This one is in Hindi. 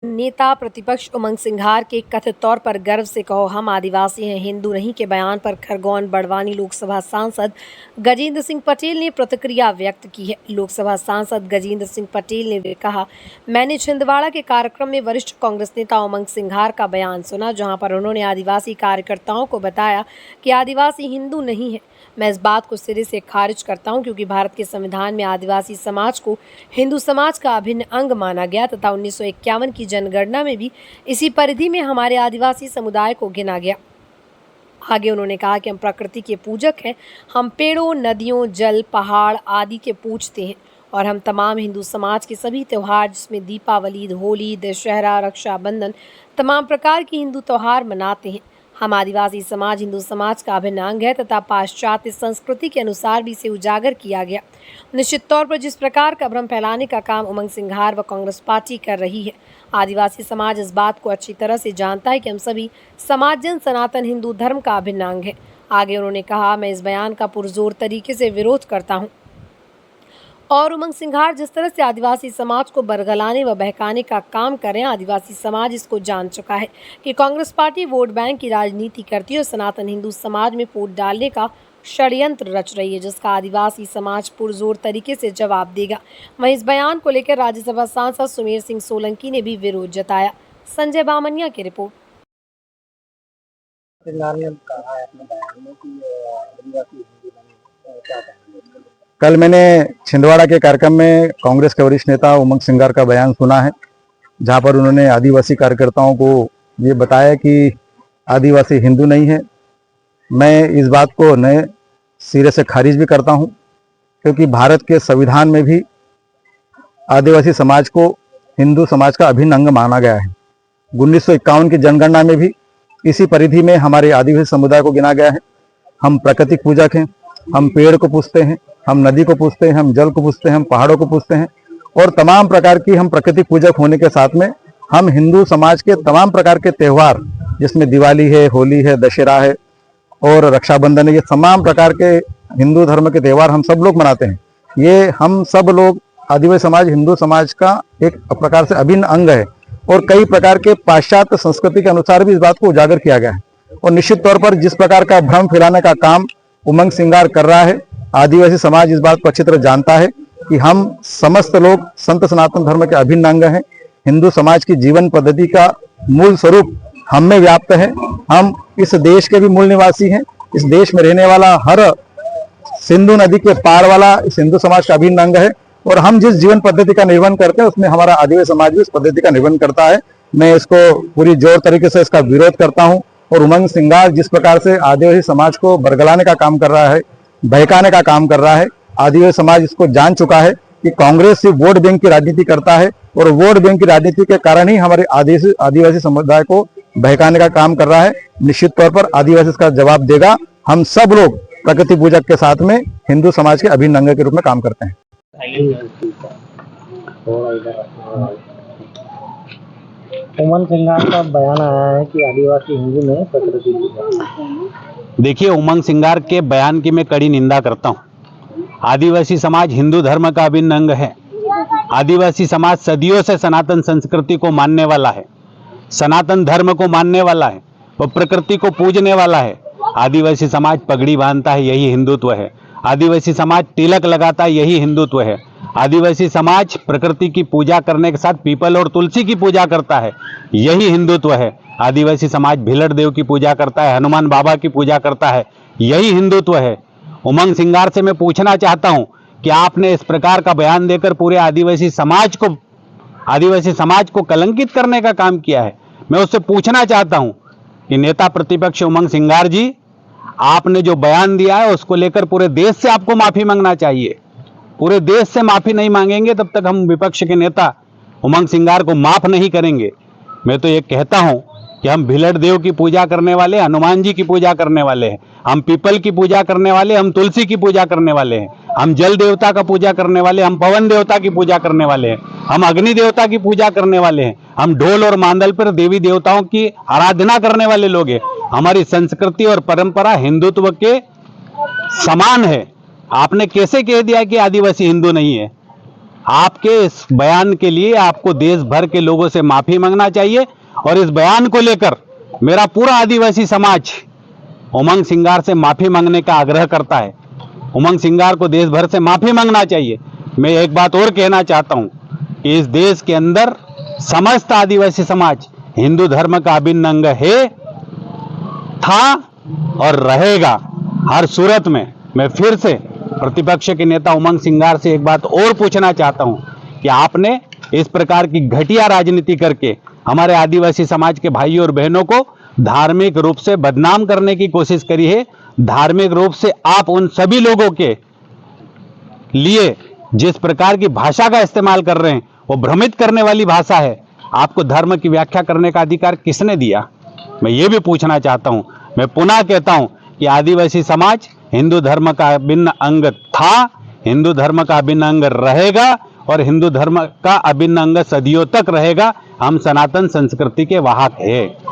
नेता प्रतिपक्ष उमंग सिंघार के कथित तौर पर गर्व से कहो हम आदिवासी हैं, हिंदू नहीं के बयान पर खरगोन बड़वानी लोकसभा सांसद गजेंद्र सिंह पटेल ने प्रतिक्रिया व्यक्त की है। लोकसभा सांसद गजेंद्र सिंह पटेल ने कहा, मैंने छिंदवाड़ा के कार्यक्रम में वरिष्ठ कांग्रेस नेता उमंग सिंघार का बयान सुना, जहां पर उन्होंने आदिवासी कार्यकर्ताओं को बताया कि आदिवासी हिंदू नहीं है। मैं इस बात को सिरे से खारिज करता हूं, क्योंकि भारत के संविधान में आदिवासी समाज को हिंदू समाज का अभिन्न अंग माना गया तथा 1951 की जनगणना में भी इसी परिधि में हमारे आदिवासी समुदाय को गिना गया। आगे उन्होंने कहा कि हम प्रकृति के पूजक हैं, हम पेड़ों, नदियों, जल, पहाड़ आदि के पूजते हैं और हम तमाम हिंदू समाज के सभी त्यौहार, जिसमें दीपावली, होली, दशहरा, रक्षाबंधन, तमाम प्रकार के हिंदू त्यौहार मनाते हैं। हम आदिवासी समाज हिंदू समाज का अभिन्न अंग है तथा पाश्चात्य संस्कृति के अनुसार भी इसे उजागर किया गया। निश्चित तौर पर जिस प्रकार का भ्रम फैलाने का काम उमंग सिंघार व कांग्रेस पार्टी कर रही है, आदिवासी समाज इस बात को अच्छी तरह से जानता है कि हम सभी समाजजन सनातन हिंदू धर्म का अभिन्न अंग है। आगे उन्होंने कहा, मैं इस बयान का पुरजोर तरीके से विरोध करता हूँ और उमंग सिंघार जिस तरह से आदिवासी समाज को बरगलाने व बहकाने का काम करें, आदिवासी समाज इसको जान चुका है कि कांग्रेस पार्टी वोट बैंक की राजनीति करती है और सनातन हिंदू समाज में वोट डालने का षड्यंत्र रच रही है, जिसका आदिवासी समाज पुरजोर तरीके से जवाब देगा। वहीं इस बयान को लेकर राज्यसभा सांसद सुमेर सिंह सोलंकी ने भी विरोध जताया। संजय बामनिया की रिपोर्ट। कल मैंने छिंदवाड़ा के कार्यक्रम में कांग्रेस के वरिष्ठ नेता उमंग सिंघार का बयान सुना है, जहां पर उन्होंने आदिवासी कार्यकर्ताओं को ये बताया कि आदिवासी हिंदू नहीं है। मैं इस बात को नए सिरे से खारिज भी करता हूं, क्योंकि भारत के संविधान में भी आदिवासी समाज को हिंदू समाज का अभिन्न अंग माना गया है। 1951 की जनगणना में भी इसी परिधि में हमारे आदिवासी समुदाय को गिना गया है। हम प्राकृतिक पूजक हैं, हम पेड़ को पूजते हैं, हम नदी को पूजते हैं, हम जल को पूजते हैं, हम पहाड़ों को पूजते हैं और तमाम प्रकार की हम प्राकृतिक पूजक होने के साथ में हम हिंदू समाज के तमाम प्रकार के त्यौहार, जिसमें दिवाली है, होली है, दशहरा है और रक्षाबंधन है, ये तमाम प्रकार के हिंदू धर्म के त्यौहार हम सब लोग मनाते हैं। ये हम सब लोग आदिवासी समाज हिंदू समाज का एक प्रकार से अभिन्न अंग है और कई प्रकार के पाश्चात्य संस्कृति के अनुसार भी इस बात को उजागर किया गया है। और निश्चित तौर पर जिस प्रकार का भ्रम फैलाने का काम उमंग सिंघार कर रहा है, आदिवासी समाज इस बात को अच्छी तरह जानता है कि हम समस्त लोग संत सनातन धर्म के अभिन्न अंग हैं। हिंदू समाज की जीवन पद्धति का मूल स्वरूप हम में व्याप्त है। हम इस देश के भी मूल निवासी हैं। इस देश में रहने वाला हर सिंधु नदी के पार वाला इस हिंदू समाज का अभिन्न अंग है और हम जिस जीवन पद्धति का निर्वहन करते हैं उसमें हमारा आदिवासी समाज भी इस पद्धति का निर्वहन करता है। मैं इसको पूरी जोर तरीके से इसका विरोध करता हूं और उमंग सिंघार जिस प्रकार से आदिवासी समाज को बरगलाने का काम कर रहा है, बहकाने का काम कर रहा है, आदिवासी समाज इसको जान चुका है कि कांग्रेस सिर्फ वोट बैंक की राजनीति करता है और वोट बैंक की राजनीति के कारण ही हमारे आदिवासी समुदाय को बहकाने का काम कर रहा है। निश्चित तौर पर आदिवासी इसका जवाब देगा। हम सब लोग प्रकृति पूजक के साथ में हिंदू समाज के अभिन्न अंग के रूप में काम करते हैं। उमंग सिंघार का बयान आया है कि आदिवासी हिंदू में प्रकृति पूजक। देखिए, उमंग सिंघार के बयान की मैं कड़ी निंदा करता हूं। आदिवासी समाज हिंदू धर्म का अभिन्न अंग है। आदिवासी समाज सदियों से सनातन संस्कृति को मानने वाला है, सनातन धर्म को मानने वाला है, वो प्रकृति को पूजने वाला है। आदिवासी समाज पगड़ी बांधता है, यही हिंदुत्व है। आदिवासी समाज तिलक लगाता है, यही हिंदुत्व है। आदिवासी समाज प्रकृति की पूजा करने के साथ पीपल और तुलसी की पूजा करता है, यही हिंदुत्व है। आदिवासी समाज भिलड़ देव की पूजा करता है, हनुमान बाबा की पूजा करता है, यही हिंदुत्व है। उमंग सिंघार से मैं पूछना चाहता हूं कि आपने इस प्रकार का बयान देकर पूरे आदिवासी समाज को कलंकित करने का काम किया है। मैं उससे पूछना चाहता हूं कि नेता प्रतिपक्ष उमंग सिंघार जी, आपने जो बयान दिया है उसको लेकर पूरे देश से आपको माफी मांगना चाहिए। पूरे देश से माफी नहीं मांगेंगे तब तक हम विपक्ष के नेता उमंग सिंघार को माफ नहीं करेंगे। मैं तो ये कहता हूं कि हम भिलड़ देव की पूजा करने वाले, हनुमान जी की पूजा करने वाले हैं, हम पीपल की पूजा करने वाले, हम तुलसी की पूजा करने वाले हैं, हम जल देवता का पूजा करने वाले, हम पवन देवता की पूजा करने वाले हैं, हम अग्नि देवता की पूजा करने वाले हैं, हम ढोल और मांदल पर देवी देवताओं की आराधना करने वाले लोग हैं। हमारी संस्कृति और परंपरा हिंदुत्व के समान है। आपने कैसे कह दिया कि आदिवासी हिंदू नहीं है? आपके इस बयान के लिए आपको देश भर के लोगों से माफी मांगना चाहिए और इस बयान को लेकर मेरा पूरा आदिवासी समाज उमंग सिंगार से माफी मांगने का आग्रह करता है। उमंग सिंगार को देश भर से माफी मांगना चाहिए। मैं एक बात और कहना चाहता हूं कि इस देश के अंदर समस्त आदिवासी समाज हिंदू धर्म का अभिन्न अंग है, था और रहेगा हर सूरत में। मैं फिर से प्रतिपक्ष के नेता उमंग सिंगार से एक बात और पूछना चाहता हूं कि आपने इस प्रकार की घटिया राजनीति करके हमारे आदिवासी समाज के भाइयों और बहनों को धार्मिक रूप से बदनाम करने की कोशिश करी है। धार्मिक रूप से आप उन सभी लोगों के लिए जिस प्रकार की भाषा का इस्तेमाल कर रहे हैं वो भ्रमित करने वाली भाषा है। आपको धर्म की व्याख्या करने का अधिकार किसने दिया? मैं ये भी पूछना चाहता हूं। मैं पुनः कहता हूं कि आदिवासी समाज हिंदू धर्म का अभिन्न अंग था, हिंदू धर्म का अभिन्न अंग रहेगा और हिंदू धर्म का अभिन्न अंग सदियों तक रहेगा। हम सनातन संस्कृति के वाहक हैं।